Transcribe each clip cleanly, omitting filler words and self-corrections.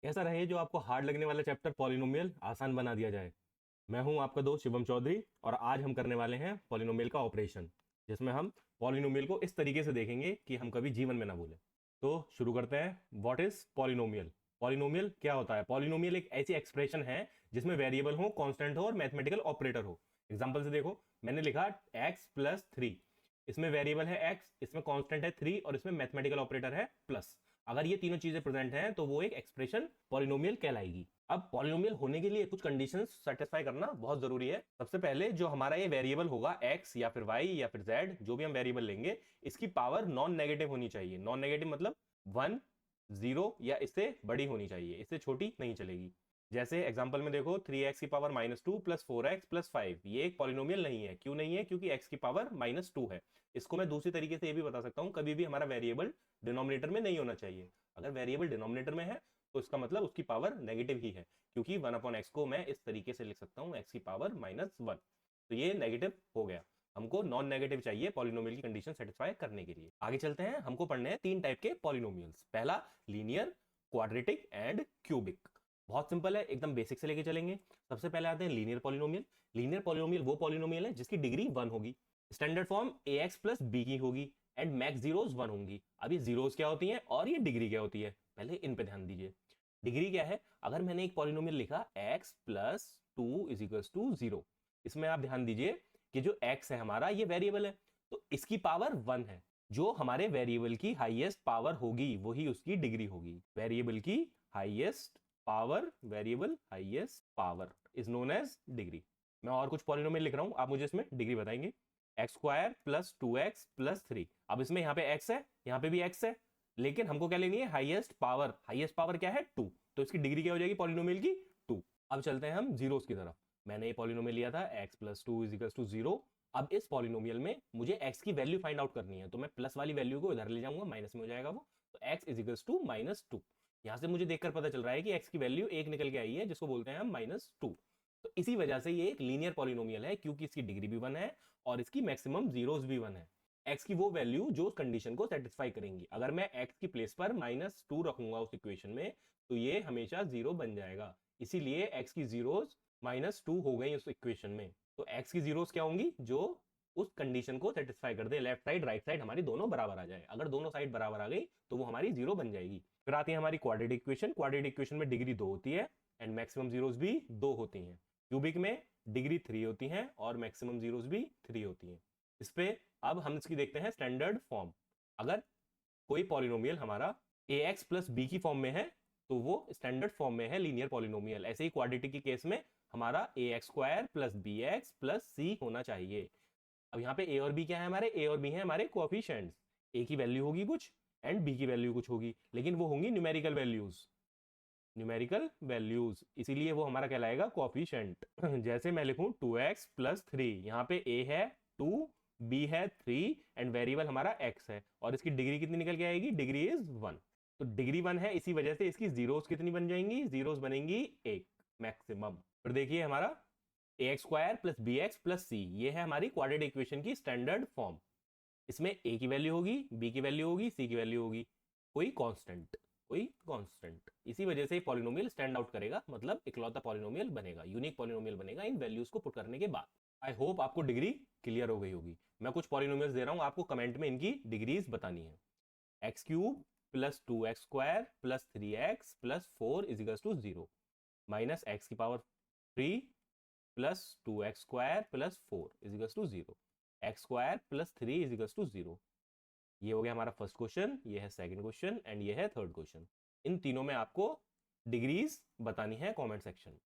कैसा रहे जो आपको हार्ड लगने वाला चैप्टर पॉलिनोमियल आसान बना दिया जाए। मैं हूं आपका दोस्त शिवम चौधरी और आज हम करने वाले हैं पॉलिनोमियल का ऑपरेशन, जिसमें हम पॉलिनोमियल को इस तरीके से देखेंगे कि हम कभी जीवन में ना भूलें। तो शुरू करते हैं। What is polynomial? पॉलिनोमियल क्या होता है? पॉलिनोमियल एक ऐसी एक्सप्रेशन है जिसमें वेरिएबल हो, कांस्टेंट हो और मैथमेटिकल ऑपरेटर हो। एग्जांपल से देखो, मैंने लिखा x+3, इसमें वेरिएबल है x, इसमें कांस्टेंट है 3 और इसमें मैथमेटिकल ऑपरेटर है प्लस। अगर ये तीनों चीजें प्रेजेंट हैं तो वो एक एक्सप्रेशन पॉलिनोमियल कहलाएगी। अब पॉलिनोमियल होने के लिए कुछ कंडीशंस सेटिस्फाई करना बहुत जरूरी है। सबसे पहले जो हमारा ये वेरिएबल होगा x या फिर y या फिर z, जो भी हम वेरिएबल लेंगे, इसकी पावर नॉन नेगेटिव होनी चाहिए। नॉन नेगेटिव मतलब 1, 0 या इससे बड़ी होनी चाहिए, इससे छोटी नहीं चलेगी। जैसे एग्जांपल में देखो, 3x की पावर -2 प्लस 4x प्लस 5, ये एक पॉलिनोमियल नहीं है। क्यों नहीं है? क्योंकि x की पावर -2 है। इसको मैं दूसरी तरीके से ये भी बता सकता हूं, कभी भी हमारा वेरिएबल डिनोमिनेटर में नहीं होना चाहिए। अगर वेरिएबल डिनोमिनेटर में है तो इसका मतलब उसकी पावर नेगेटिव ही है, क्योंकि 1/x को मैं इस तरीके से लिख सकता हूं, x की पावर -1, तो ये नेगेटिव हो गया। हमको नॉन नेगेटिव चाहिए पॉलिनोमियल की कंडीशन सेटिस्फाई करने के लिए। आगे चलते हैं। हमको पढ़ने हैं 3 टाइप के पॉलिनोमियल्स। पहला लीनियर, क्वाड्रेटिक एंड क्यूबिक। बहुत सिंपल है, एकदम बेसिक से लेके चलेंगे। सबसे पहले आते हैं लीनियर पॉलिनोमियल। लीनियर पॉलिनोमियल वो पॉलिनोमियल है जिसकी डिग्री 1 होगी। Standard form ax plus b की होगी एंड मैक्स जीरोस 1 होंगी। अब ये जीरोस क्या होती हैं और ये डिग्री क्या होती है, पहले इन पे ध्यान दीजिए। डिग्री क्या है? अगर मैंने एक पॉलिनोमियल लिखा x plus 2 is equal to 0, इसमें आप ध्यान दीजिए कि जो x है हमारा, ये वेरिएबल है, तो इसकी पावर 1 है। जो हमारे वेरिएबल की हाईएस्ट पावर होगी वही उसकी डिग्री होगी। वेरिएबल की highest power, variable highest power is known as degree. मैं और कुछ पॉलिनोमियल लिख रहा हूं, आप मुझे इसमें डिग्री बताएंगे। x² plus 2x plus 3। अब इसमें यहाँ पे x है, यहाँ पे भी x है, लेकिन हमको क्या लेनी है? Highest power. हाईएस्ट पावर क्या है? 2, तो इसकी डिग्री क्या हो जाएगी पॉलिनोमियल की? 2। अब चलते हैं हम जीरोस की तरफ। मैंने ये पॉलिनोमियल लिया था x plus 2 is equal to 0। अब इस पॉलिनोमियल में मुझे x की वैल्यू फाइंड आउट करनी है, तो मैं प्लस वाली वैल्यू को इधर ले जाऊंगा, माइनस में हो जाएगा वो, तो x इज इक्वल टू -2। यहां से मुझे देखकर पता चल रहा है कि x की वैल्यू 1 निकल के आई है, जिसको बोलते हैं हम -2। तो इसी वजह से ये एक लीनियर पॉलिनोमियल है, क्योंकि इसकी डिग्री भी 1 है और इसकी मैक्सिमम जीरोस भी 1 है। x की वो वैल्यू जो उस कंडीशन को सेटिस्फाई करेंगी। अगर मैं x की प्लेस पर -2 रखूंगा उस इक्वेशन में, तो ये हमेशा 0 बन जाएगा। इसीलिए x की जीरोस -2 हो गई उस इक्वेशन में। तो x की जीरोस क्या होंगी? जो उस कंडीशन को सेटिस्फाई कर दे, लेफ्ट साइड राइट साइड हमारी दोनों बराबर आ जाए। अगर दोनों साइड बराबर आ गई तो वो हमारी 0 बन जाएगी। फिर आती है हमारी क्वाड्रेटिक इक्वेशन। क्वाड्रेटिक इक्वेशन में डिग्री 2 होती है एंड मैक्सिमम जीरोस भी 2 होती हैं। क्यूबिक में डिग्री 3 होती हैं और मैक्सिमम जीरोस भी 3 होती हैं। इस पे अब हम इसकी देखते हैं स्टैंडर्ड फॉर्म। अगर कोई पॉलिनोमियल हमारा ax प्लस बी की फॉर्म में है तो वो स्टैंडर्ड फॉर्म में है, लीनियर पॉलिनोमियल। ऐसे ही क्वाड्रेटिक के केस में हमारा ax² plus bx plus c होना चाहिए। अब यहाँ पे a और b क्या है? हमारे a और b हैं हमारे कोएफिशिएंट्स। a की वैल्यू होगी कुछ एंड b की वैल्यू कुछ होगी, लेकिन वो होंगी न्यूमेरिकल वैल्यूज। न्यूमेरिकल वैल्यूज, इसीलिए वो हमारा कहलाएगा कोएफिशिएंट। जैसे मैं लिखूं 2x प्लस 3, यहाँ पे a है 2, b है 3 एंड वेरिएबल हमारा x है, और इसकी डिग्री कितनी निकल के आएगी? Degree is 1। तो डिग्री 1 है, इसी वजह से इसकी जीरोस कितनी बन जाएंगी? जीरोस बनेंगी 1 मैक्सिमम। फिर देखिए हमारा ax² plus bx plus c, ये है हमारी क्वाड्रेटिक इक्वेशन की स्टैंडर्ड फॉर्म। इसमें a की वैल्यू होगी, b की वैल्यू होगी, c की वैल्यू होगी, कोई कांस्टेंट, कोई कांस्टेंट। इसी वजह से पॉलिनोमियल स्टैंड आउट करेगा, मतलब इकलौता पॉलिनोमियल बनेगा, यूनिक पॉलिनोमियल बनेगा इन वैल्यूज को पुट करने के बाद। आई होप आपको डिग्री क्लियर हो गई होगी। मैं कुछ पॉलिनोमियल्स दे रहा हूं, आपको कमेंट में इनकी डिग्रीज बतानी है। x³ plus 2x² plus 3x plus 4 is equal to 0, minus x की power 3 plus 2x² plus 4 is equal to 0, x² plus 3 is equal to 0। ये हो गया हमारा फर्स्ट क्वेश्चन, ये है सेकंड क्वेश्चन एंड ये है थर्ड क्वेश्चन। इन तीनों में आपको डिग्रीज बतानी है कमेंट सेक्शन में।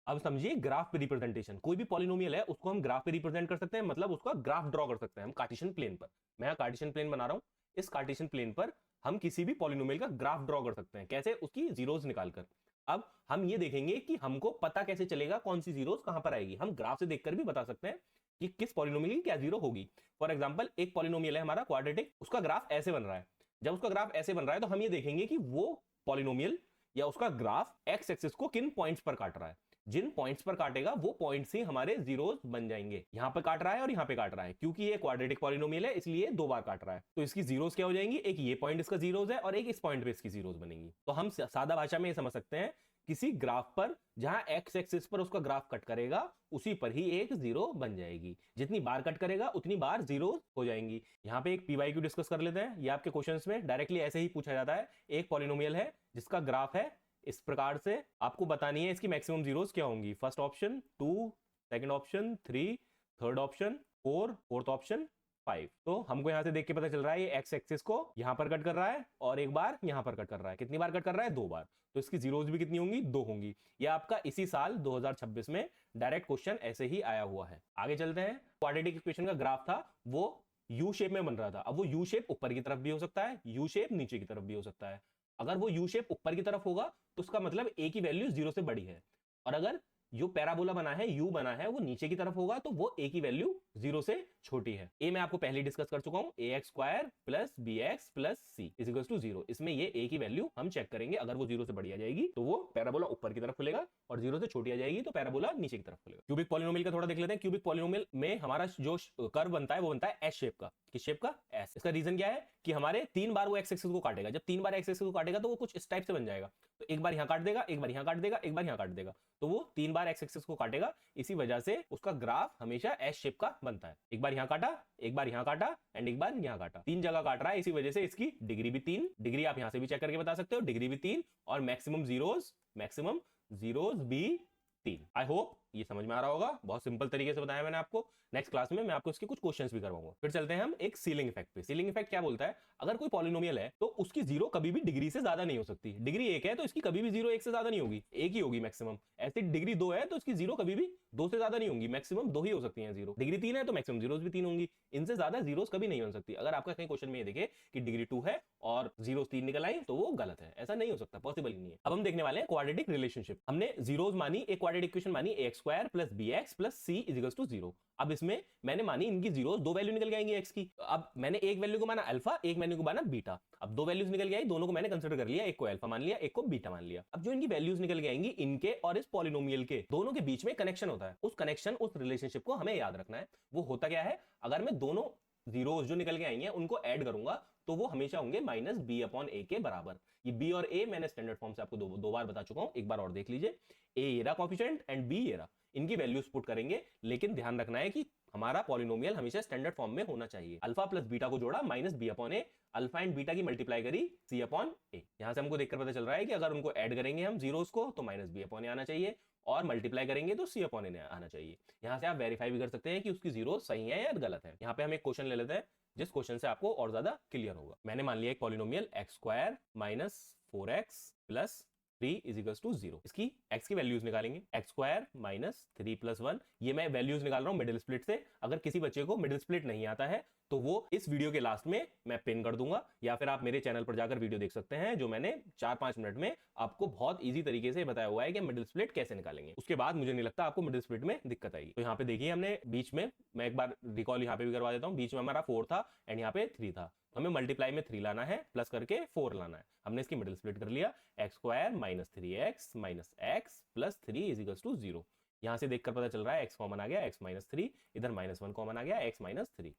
अब समझिए ग्राफ पे रिप्रेजेंटेशन। कोई भी पॉलिनोमियल है उसको हम ग्राफ पे रिप्रेजेंट कर सकते हैं, मतलब उसका ग्राफ ड्रॉ कर सकते हैं हम कार्टेशियन प्लेन पर। मैं यहाँ कार्टेशियन प्लेन बना रहा हूं, इस कार्टेशियन प्लेन पर हम किसी भी पॉलिनोमियल का ग्राफ ड्रॉ कर सकते हैं। कैसे? उसकी जीरोस निकालकर। अब हम ये देखेंगे कि हमको पता कैसे चलेगा कौन सी जीरोस कहां पर आएगी। हम ग्राफ से देखकर भी बता सकते हैं कि किस पॉलिनोमियल की क्या जीरो होगी। फॉर एग्जांपल, एक पॉलिनोमियल है हमारा क्वाड्रेटिक, उसका ग्राफ ऐसे बन रहा है। जब उसका ग्राफ ऐसे बन रहा है तो हम ये देखेंगे कि वो पॉलिनोमियल या उसका ग्राफ एक्स एक्सिस को किन पॉइंट्स पर काट रहा है। जिन पॉइंट्स पर काटेगा वो पॉइंट्स ही हमारे जीरोस बन जाएंगे। यहाँ पे काट रहा है और यहाँ पे काट रहा है, क्योंकि ये क्वाड्रेटिक पॉलिनोमियल है इसलिए 2 बार काट रहा है, तो इसकी जीरोस क्या हो जाएंगी, एक ये पॉइंट इसका जीरोस है और एक इस पॉइंट पे इसकी जीरोस बनेंगी। तो हम सादा भाषा में ये समझ सकते हैं, किसी ग्राफ पर जहां एक्स एक्सिस पर उसका ग्राफ कट करेगा उसी पर ही एक जीरो बन जाएगी, जितनी बार कट करेगा उतनी बार जीरो हो जाएंगी। यहाँ पे एक पीवाईक्यू डिस्कस कर लेते हैं। ये आपके क्वेश्चंस में डायरेक्टली ऐसे ही पूछा जाता है, एक पॉलिनोमियल है जिसका ग्राफ है इस प्रकार से, आपको बतानी है इसकी मैक्सिमम जीरोस क्या होंगी। First option 2, second option 3, third option 4, fourth option 5। तो हमको यहां से देख के पता चल रहा है ये एक्स एक्सिस को यहां पर कट कर रहा है और एक बार यहां पर कट कर रहा है। कितनी बार कट कर रहा है, 2 बार, तो इसकी जीरोस भी कितनी होंगी, 2 होंगी। यह आपका इसी साल 2026 में डायरेक्ट क्वेश्चन ऐसे ही आया हुआ है। आगे चलते हैं। क्वाड्रेटिक इक्वेशन का ग्राफ था वो यू शेप में बन रहा था। अब वो यू शेप ऊपर की तरफ भी हो सकता है, यू शेप नीचे की तरफ भी हो सकता है। अगर वो यू शेप ऊपर की तरफ होगा तो उसका मतलब ए की वैल्यू 0 से बड़ी है, और अगर जो पैराबोला बना है, यू बना है, वो नीचे की तरफ होगा तो वो ए की वैल्यू 0 से छोटी है। ए मैं आपको पहले डिस्कस कर चुका हूं, ax² plus bx plus c is equal to 0। इसमें ये ए की वैल्यू हम चेक करेंगे, अगर वो 0 से बड़ी आ जाएगी तो वो पैराबोला ऊपर की तरफ खुलेगा, और 0 से छोटी आ जाएगी तो पैराबोला नीचे की तरफ खुलेगा। क्यूबिक पॉलिनोमियल का थोड़ा देख लेते हैं। क्यूबिक पॉलिनोमियल में हमारा जो कर्व बनता है वो बनता है एस शेप का। किस शेप का, एस। इसका रीजन क्या है कि हमारे 3 बार वो एक्स एक्सिस को काटेगा। जब 3 बार एक्स एक्सिस को काटेगा तो वो कुछ इस टाइप से बन जाएगा। तो एक बार यहां काट देगा, एक बार यहां काट देगा, एक बार यहां काट देगा, तो वो 3 बार एक्स एक्सिस को काटेगा। इसी वजह से उसका ग्राफ हमेशा एस शेप का बनता है। एक बार यहां काटा, एक बार यहां काटा एंड एक बार यहां काटा, 3 जगह काट रहा है। इसी वजह से इसकी डिग्री भी 3, डिग्री आप यहां से भी चेक करके बता सकते हो, डिग्री भी 3, और मैक्सिमम जीरोस भी 3। आई होप ये समझ में आ रहा होगा। बहुत सिंपल तरीके से बताया मैंने आपको। नेक्स्ट क्लास में मैं आपको इसके कुछ क्वेश्चंस भी करवाऊंगा। फिर चलते हैं हम एक सीलिंग इफेक्ट पे। सीलिंग इफेक्ट क्या बोलता है, अगर कोई पॉलिनोमियल है तो उसकी जीरो कभी भी डिग्री से ज्यादा नहीं हो सकती। डिग्री 1 है तो इसकी कभी भी जीरो 1 से ज्यादा नहीं होगी, 1 ही होगी मैक्सिमम। ऐसे डिग्री 2 है तो इसकी जीरो कभी भी 2 से ज्यादा नहीं होंगी, मैक्सिमम 2 ही हो सकती है जीरो। डिग्री 3 है तो मैक्सिमम जीरोस भी 3 होंगी, इनसे ज्यादा जीरोस कभी नहीं बन सकती। अगर आपका कहीं क्वेश्चन में ये देखे कि डिग्री 2 है और जीरोस 3 निकल आई तो वो गलत है, ऐसा नहीं हो सकता, पॉसिबल ही नहीं है। अब हम देखने वाले हैं क्वाड्रेटिक रिलेशनशिप। हमने जीरोस मानी, एक क्वाड्रेटिक इक्वेशन मानी ax² plus bx plus c is equal to 0। अब इसमें मैंने मानी इनकी जीरोस, 2 वैल्यू निकल के आएंगी x की। अब मैंने एक वैल्यू को माना अल्फा, एक वैल्यू को माना बीटा। अब 2 वैल्यूज निकल के आई, दोनों को मैंने कंसीडर कर लिया, एक को अल्फा मान लिया, एक को बीटा मान लिया। अब जो इनकी वैल्यूज निकल के आएंगी, इनके और इस पॉलिनोमियल के दोनों के बीच में कनेक्शन होता है। उस कनेक्शन, उस रिलेशनशिप को हमें याद रखना है। वो होता क्या है, अगर मैं दोनों जीरोस जो निकल के आई हैं उनको ऐड करूंगा तो वो हमेशा होंगे माइनस b/a के बराबर। ये b और a मैंने स्टैंडर्ड फॉर्म से आपको दो बार बता चुका हूं, एक बार और देख लीजिए। a ये रहा कोएफिशिएंट एंड b ये रहा, इनकी वैल्यूज पुट करेंगे, लेकिन ध्यान रखना है कि हमारा पॉलिनोमियल हमेशा स्टैंडर्ड फॉर्म में होना चाहिए। अल्फा प्लस बीटा को जोड़ा minus b/a, alpha and beta की मल्टीप्लाई करी c/a। यहां से हमको देखकर पता चल रहा है कि अगर उनको ऐड करेंगे हम जीरोस को तो माइनस b/a आना चाहिए, और मल्टीप्लाई करेंगे तो c/a आना चाहिए। यहां से आप वेरीफाई भी कर सकते हैं कि उसकी जीरो सही है या गलत है। यहाँ पे हम एक क्वेश्चन ले लेते हैं जिस क्वेश्चन से आपको और ज्यादा क्लियर होगा। मैंने मान लिया एक polynomial x² minus 4x plus 3 is equal to 0। इसकी x की वैल्यूज निकालेंगे, x² माइनस 3 प्लस 1। ये मैं वैल्यूज निकाल रहा हूं मिडिल स्प्लिट से। अगर किसी बच्चे को मिडिल स्प्लिट नहीं आता है तो वो इस वीडियो के लास्ट में मैं पिन कर दूंगा, या फिर आप मेरे चैनल पर जाकर वीडियो देख सकते हैं, जो मैंने 4-5 मिनट में आपको बहुत इजी तरीके से बताया हुआ है कि मिडिल स्प्लिट कैसे निकालेंगे। उसके बाद मुझे नहीं लगता आपको मिडिल स्प्लिट में दिक्कत आएगी। तो यहाँ पे देखिए, हमने बीच में, मैं एक बार रिकॉल यहाँ पे भी करवा देता हूँ, बीच में हमारा 4 था एंड यहाँ पे 3 था। हमें मल्टीप्लाई में 3 लाना है, प्लस करके 4 लाना है। हमने इसकी मिडिल स्प्लिट कर लिया, x² minus 3x minus x plus 3 is equal to 0। यहाँ से देखकर पता चल रहा है x कॉमन आ गया, x माइनस 3, इधर -1 कॉमन आ गया, x माइनस 3।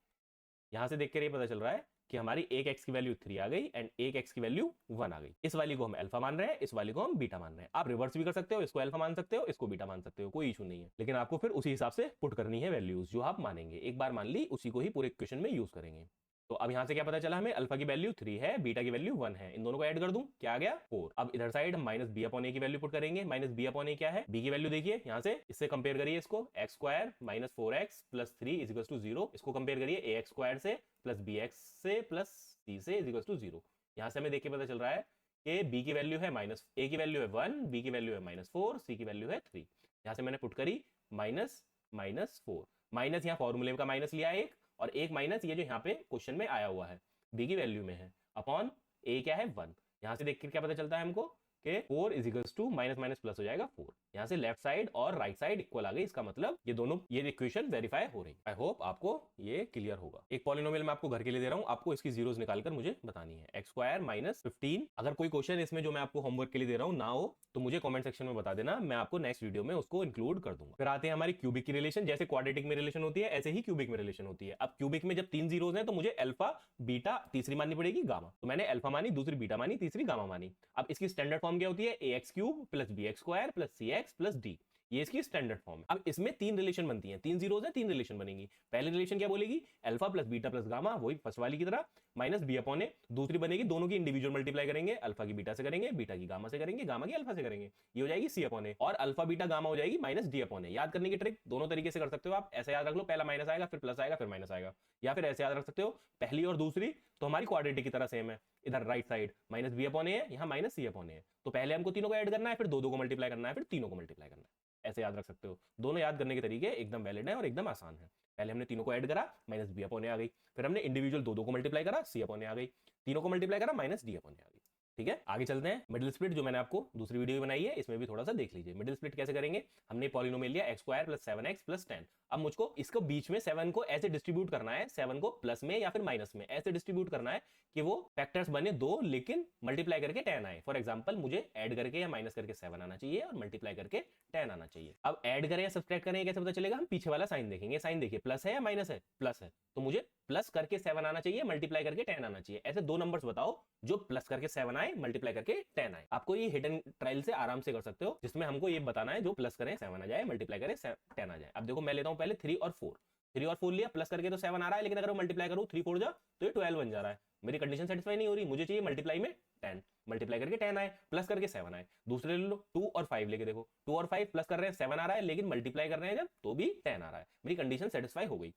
यहां से देखकर ये पता चल रहा है कि हमारी एक x की वैल्यू 3 आ गई एंड एक x की वैल्यू 1 आ गई। इस वाली को हम अल्फा मान रहे हैं, इस वाली को हम बीटा मान रहे हैं। आप रिवर्स भी कर सकते हो, इसको अल्फा मान सकते हो, इसको बीटा मान सकते हो, कोई इशू नहीं है। लेकिन आपको फिर उसी हिसाब से पुट करनी है वैल्यूज जो आप मानेंगे। एक बार मान ली, उसी को ही पूरे इक्वेशन में यूज करेंगे। तो अब यहां से क्या पता चला हमें, अल्फा की वैल्यू 3 है, बीटा की वैल्यू 1 है। इन दोनों को ऐड कर दूं, क्या आ गया 4। अब इधर साइड हम माइनस b/a की वैल्यू पुट करेंगे। माइनस b/a क्या है, b की वैल्यू देखिए यहां से, इससे कंपेयर करिए इसको, x² minus 4x plus 3 is equal to 0। इसको कंपेयर करिए ax² से प्लस bx से प्लस c से इज इक्वल टू 0। यहां से हमें देख के पता चल रहा है कि b की वैल्यू है माइनस, a की वैल्यू है 1, b की वैल्यू है -4, c की वैल्यू है 3। यहां से मैंने पुट करी -4। माइनस यहाँ फॉर्मूले का माइनस लिया एक, और एक माइनस ये जो यहाँ पे क्वेश्चन में आया हुआ है b की वैल्यू में है, अपॉन a क्या है 1। यहां से देखकर क्या पता चलता है हमको के 4 is equals to minus minus plus हो जाएगा 4। यहाँ से लेफ्ट साइड और राइट साइड इक्वल आ गई, इसका मतलब ये दोनों ये इक्वेशन वेरीफाई हो रही है। आई होप आपको ये क्लियर होगा। एक पॉलिनोमियल मैं आपको घर के लिए दे रहा हूँ, आपको इसकी जीरोस निकालकर मुझे बतानी है। X square minus 15। अगर कोई क्वेश्चन इसमें जो मैं आपको होमवर्क के लिए दे रहा हूँ ना हो तो मुझे कमेंट सेक्शन में बता देना, मैं आपको नेक्स्ट वीडियो में उसको इंक्लूड कर दूंगा। फिर आते हैं हमारी क्यूबिक की रिलेशन। जैसे क्वाड्रेटिक में रिलेशन होती है ऐसे ही क्यूबिक में रिलेशन होती है। अब क्यूबिक में जब 3 जीरोस हैं तो मुझे अल्फा बीटा तीसरी माननी पड़ेगी गामा। तो मैंने अल्फा मानी, दूसरी बीटा मानी, तीसरी गामा मानी। अब इसकी स्टैंडर्ड फॉर्म क्या होती है? A X cube plus B X square plus C X plus D. ये इसकी स्टैंडर्ड फॉर्म है। अब इसमें 3 रिलेशन बनती हैं, 3 जीरोस है, 3 रिलेशन बनेंगी। पहली रिलेशन क्या बोलेगी? Alpha plus beta plus gamma, वही फर्स्ट वाली की तरह, माइनस बी अपॉन ए। दूसरी बनेगी दोनों की इंडिविजुअल मल्टीप्लाई करेंगे, अल्फा की बीटा से करेंगे, बीटा की गामा से करेंगे, गामा की अल्फा से करेंगे, ये हो जाएगी सी अपॉन ए। और अल्फा बीटा गामा हो जाएगी माइनस डी अपॉन ए। याद करने की ट्रिक दोनों तरीके से कर सकते हो आप। ऐसे याद रख लो, पहला माइनस आएगा फिर प्लस आएगा फिर माइनस आएगा, या फिर ऐसे याद रख सकते हो पहली और दूसरी तो हमारी क्वाड्रेटिक की तरह सेम है। इधर right side minus B upon A है, यहाँ माइनस सी अपॉन ए है। तो पहले हमको तीनों को ऐड करना है, फिर दो को मल्टीप्लाई करना है, फिर तीनों को मल्टीप्लाई करना है। ऐसे याद रख सकते हो। दोनों याद करने के तरीके एकदम वैलिड है और एकदम आसान है। पहले हमने तीनों को ऐड करा, माइनस बी अपॉन ए आ गई। फिर हमने इंडिविजुअल दो को मल्टीप्लाई करा, सी अपॉन ए आ गई। तीनों को मल्टीप्लाई करा, माइनस डी अपॉन ए आ गई। ठीक है, आगे चलते हैं। मिडिल स्प्लिट जो मैंने आपको दूसरी वीडियो में बनाई है इसमें भी थोड़ा सा देख लीजिए। मिडिल स्प्लिट कैसे करेंगे? हमने पॉलिनोमियल लिया x square plus 7x plus 10। अब मुझको इसको बीच में 7 को ऐसे डिस्ट्रीब्यूट करना है, 7 को प्लस में या फिर माइनस में ऐसे डिस्ट्रीब्यूट करना है कि वो फैक्टर्स बने 2 लेकिन मल्टीप्लाई करके 10 आए। फॉर एग्जांपल मुझे ऐड करके या माइनस करके 7 आना चाहिए और मल्टीप्लाई करके 10 आना चाहिए। अब ऐड करें या सब्ट्रैक्ट करें कैसे पता चलेगा? हम पीछे वाला साइन देखेंगे। साइन देखिए, प्लस है या माइनस है? प्लस है, तो मुझे प्लस करके 7 आना चाहिए, मल्टीप्लाई करके 10 आना चाहिए। ऐसे 2 नंबर्स बताओ जो प्लस करके 7 आए, मल्टीप्लाई करके 10 आए। आपको ये हिडन ट्रायल से आराम से कर सकते हो, जिसमें हमको ये बताना है जो प्लस करें 7 आ जाए, मल्टीप्लाई करें 10 आ जाए। अब देखो मैं लेता हूं पहले 3 और 4। 3 और 4 लिया, प्लस करके तो 7 आ रहा है, लेकिन अगर मैं मल्टीप्लाई करूं 3 4 जा तो ये 12 बन जा रहा है। मेरी कंडीशन सेटिस्फाई नहीं हो रही, मुझे चाहिए मल्टीप्लाई में 10। मल्टीप्लाई करके 10 आए, प्लस करके 7 आए। दूसरे ले लो 2 और 5 लेके देखो, 2 और 5 प्लस कर रहे हैं 7 आ रहा है, लेकिन मल्टीप्लाई कर रहे हैं जब तो भी 10 आ रहा है। मेरी कंडीशन सेटिस्फाई हो गई।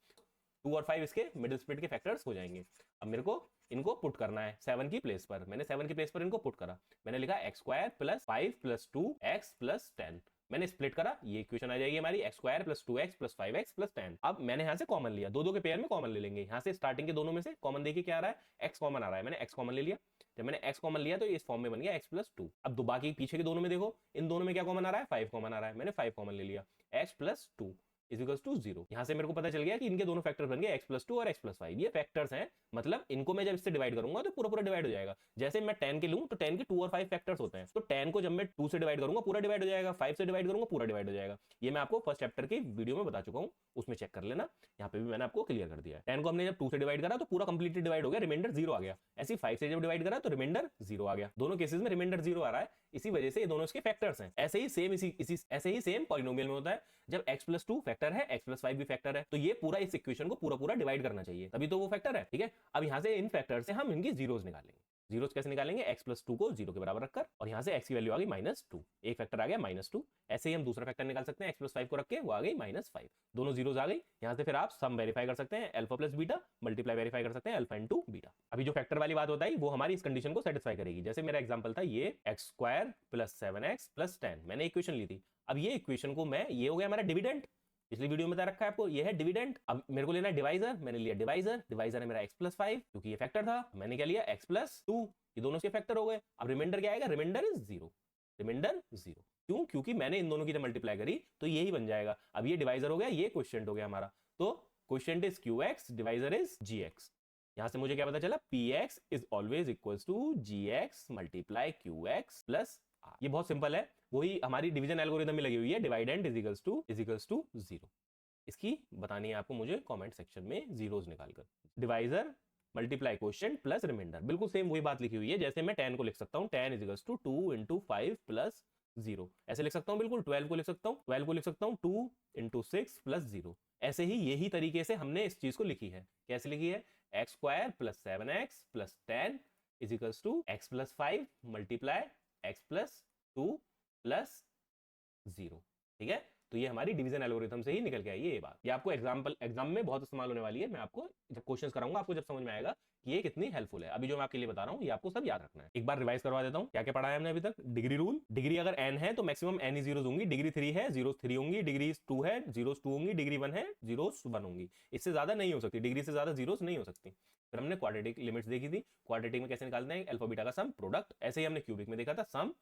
2 और 5 इसके मिडिल स्प्लिट के फैक्टर्स हो जाएंगे। अब मेरे को इनको पुट करना है 7 की प्लेस पर। मैंने 7 की प्लेस पर इनको पुट करा। मैंने लिखा x square plus 5 plus 2 x plus 10। मैंने स्प्लिट करा, ये इक्वेशन आ जाएगी हमारी x square plus 2x plus 5x plus 10। अब मैंने यहाँ से कॉमन लिया, दो के पेयर में कॉमन ले लेंगे। यहाँ से स्टार्टिंग के दोनों में से कॉमन देखिए क्या आ रहा है? x कॉमन आ रहा है। मैंने x कॉमन ले लिया। जब मैंने x कॉमन लिया तो इस फॉर्म में बन गया x प्लस 2। अब दो बाकी पीछे के दोनों में देखो, इन दोनों में क्या कॉमन आ रहा है? 5 कॉमन आ रहा है। मैंने 5 कॉमन ले लिया, x plus 2 is equals to 0। यहां से मेरे को पता चल गया कि इनके दोनों फैक्टर्स बन गए x प्लस 2 और x प्लस 5। ये फैक्टर्स हैं, मतलब इनको मैं जब इससे डिवाइड करूंगा तो पूरा पूरा डिवाइड हो जाएगा। जैसे मैं 10 के लूं तो 10 के 2 और 5 फैक्टर्स होते हैं, तो 10 को जब मैं 2 से डिवाइड करूंगा पूरा डिवाइड हो जाएगा, 5 से डिवाइड करूंगा पूरा डिवाइड हो जाएगा। ये मैं आपको फर्स्ट चैप्टर की वीडियो में बता चुका हूं, उसमें चेक कर लेना। यहाँ पे भी मैंने आपको क्लियर कर दिया है। 10 को हमने जब 2 से डिवाइड करा तो पूरा कंप्लीटली डिवाइड हो गया, रिमाइंडर 0 आ गया। ऐसे 5 से जब डिवाइड करा तो रिमाइंडर 0 आ गया। दोनों केसेस में रिमाइंडर 0 आ रहा है, इसी वजह से ये दोनों इसके फैक्टर्स हैं। ऐसे ही सेम पॉलिनोमियल में होता है। जब x प्लस 2 फैक्टर है, x प्लस 5 भी फैक्टर है, तो ये पूरा इस इक्वेशन को पूरा पूरा डिवाइड करना चाहिए, तभी तो वो फैक्टर है। ठीक है, अब यहाँ से इन फैक्टर से हम इनकी जीरोस निकालेंगे। जीरोस कैसे निकालेंगे? x प्लस 2 को 0 के बराबर रखकर, और यहाँ से x की वैल्यू आ गई -2, एक फैक्टर आ गया -2। ऐसे ही हम दूसरा फैक्टर निकाल सकते हैं, x प्लस 5 को रख के, वो आ गई -5। दोनों जीरोस आ गई। यहाँ से फिर आप सम वेरीफाई कर सकते हैं, alpha plus beta, multiply verify कर सकते हैं, अल्फा इनटू बीटा। अभी जो फैक्टर वाली बात बताई वो हमारी इस कंडीशन को सेटिस्फाई करेगी। जैसे मेरा एग्जांपल था ये x square plus 7x plus 10, मैंने इक्वेशन ली थी। अब ये इक्वेशन को मैं, ये हो गया हमारा डिविडेंड, पिछली वीडियो में बता रखा है आपको, ये है डिविडेंड। अब मेरे को लेना है डिवाइजर, मैंने लिया डिवाइजर। डिवाइजर है मेरा x प्लस 5, क्योंकि ये फैक्टर था। मैंने क्या लिया? x प्लस 2, ये दोनों के फैक्टर हो गए। अब रिमाइंडर क्या आएगा? Reminder is 0। रिमाइंडर 0 क्यों? क्योंकि मैंने इन दोनों की जब मल्टीप्लाई करी तो यही बन जाएगा। अब ये डिवाइजर हो गया, ये क्वोशिएंट हो गया हमारा। तो quotient is qx, divisor is gx। यहां से मुझे क्या पता चला? px is always equals to gx multiply qx plus r। ये बहुत सिंपल है, वही हमारी डिवीजन एल्गोरिथम में लगी हुई है, डिवाइडेंड इज इक्वल्स टू 0। इसकी बतानी है आपको मुझे कमेंट सेक्शन में जीरोस निकालकर। Divisor multiply quotient plus remainder, बिल्कुल सेम वही बात लिखी हुई है। जैसे मैं 10 को लिख सकता हूँ, 10 is equals to 2 into 5 plus 0, ऐसे लिख सकता हूँ। बिल्कुल 12 को लिख सकता हूँ, 12 को लिख सकता हूँ 2 इंटू 6 प्लस 0। ऐसे ही यही तरीके से हमने इस चीज को लिखी है। कैसे लिखी है? X square plus 7x plus 10 is equals to x plus 5 multiply x plus 2 plus 0। ठीक है, तो ये हमारी डिवीजन एल्गोरिथम से ही निकल के आई है ये बात। ये आपको एग्जाम में बहुत इस्तेमाल होने वाली है। मैं आपको जब क्वेश्चंस कराऊंगा आपको जब समझ में आएगा कि ये कितनी हेल्पफुल है। अभी जो मैं आपके लिए बता रहा हूँ ये आपको सब याद रखना है। एक बार रिवाइज करवा देता हूँ क्या क्या पढ़ा है हमने अभी तक। डिग्री रूल, डिग्री अगर n है तो मैक्सिमम n ही जीरोस होंगी। डिग्री 3 है, जीरोस 3 होंगी। डिग्री 2 है, जीरोस 2 होंगी। डिग्री 1 है, जीरोस 1 होंगी। इससे ज्यादा नहीं हो सकती, डिग्री से ज्यादा जीरोस नहीं हो सकती। फिर हमने क्वाड्रेटिक लिमिट्स देखी थी, क्वाड्रेटिक में कैसे निकालते हैं? अल्फा बीटा का सम, प्रोडक्ट। ऐसे ही हमने क्यूबिक में देखा था, सम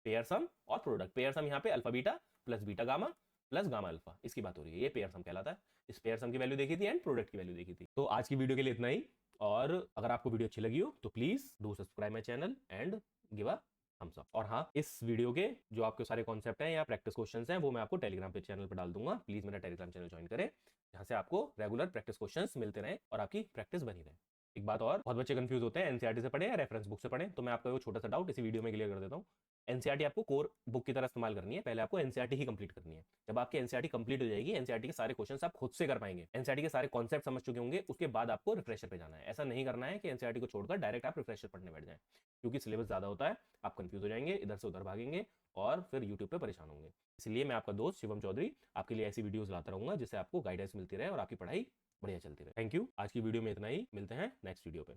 पेयर सम और प्रोडक्ट। पेयर सम यहाँ पे alpha beta plus beta gamma plus gamma alpha, इसकी बात हो रही है, ये पेयर सम कहलाता है। इस पेयर सम की वैल्यू देखी थी एंड प्रोडक्ट की वैल्यू देखी थी। तो आज की वीडियो के लिए इतना ही, और अगर आपको वीडियो अच्छी लगी हो तो please do subscribe my channel and give a thumbs up. और हाँ, इस वीडियो के जो आपके सारे कॉन्सेप्ट हैं या प्रैक्टिस क्वेश्चंस हैं वो मैं आपको टेलीग्राम पे चैनल पर डाल दूंगा। प्लीज मेरा टेलीग्राम चैनल ज्वाइन करें, जहाँ से आपको रेगुलर प्रैक्टिस क्वेश्चंस मिलते रहे और आपकी प्रैक्टिस बनी रहे। एक बात और, बहुत बच्चे कंफ्यूज होते हैं एनसीईआरटी से पढ़े या रेफरेंस बुक से पढ़े, तो मैं आपका वो छोटा सा डाउट इसी वीडियो में क्लियर कर देता हूँ। एनसीईआरटी आपको कोर बुक की तरह इस्तेमाल करनी है, पहले आपको एनसीईआरटी ही कंप्लीट करनी है। जब आपकी एनसीईआरटी कंप्लीट हो जाएगी, एनसीईआरटी के सारे क्वेश्चंस आप खुद से कर पाएंगे, एनसीईआरटी के सारे कॉन्सेप्ट समझ चुके होंगे, उसके बाद आपको रिफ्रेशर पे जाना है। ऐसा नहीं करना है कि एनसीईआरटी को छोड़कर डायरेक्ट आप रिफ्रेशर पढ़ने बैठ जाएं, क्योंकि सिलेबस ज्यादा होता है, आप कंफ्यूज हो जाएंगे, इधर से उधर भागेंगे और फिर यूट्यूब पे परेशान होंगे। इसलिए मैं आपका दोस्त शिवम चौधरी आपके लिए ऐसी वीडियोस लाता रहूंगा जिससे आपको गाइडेंस मिलती रहे और आपकी पढ़ाई बढ़िया चलती रहे। Thank you. आज की वीडियो में इतना ही, मिलते हैं नेक्स्ट वीडियो पे।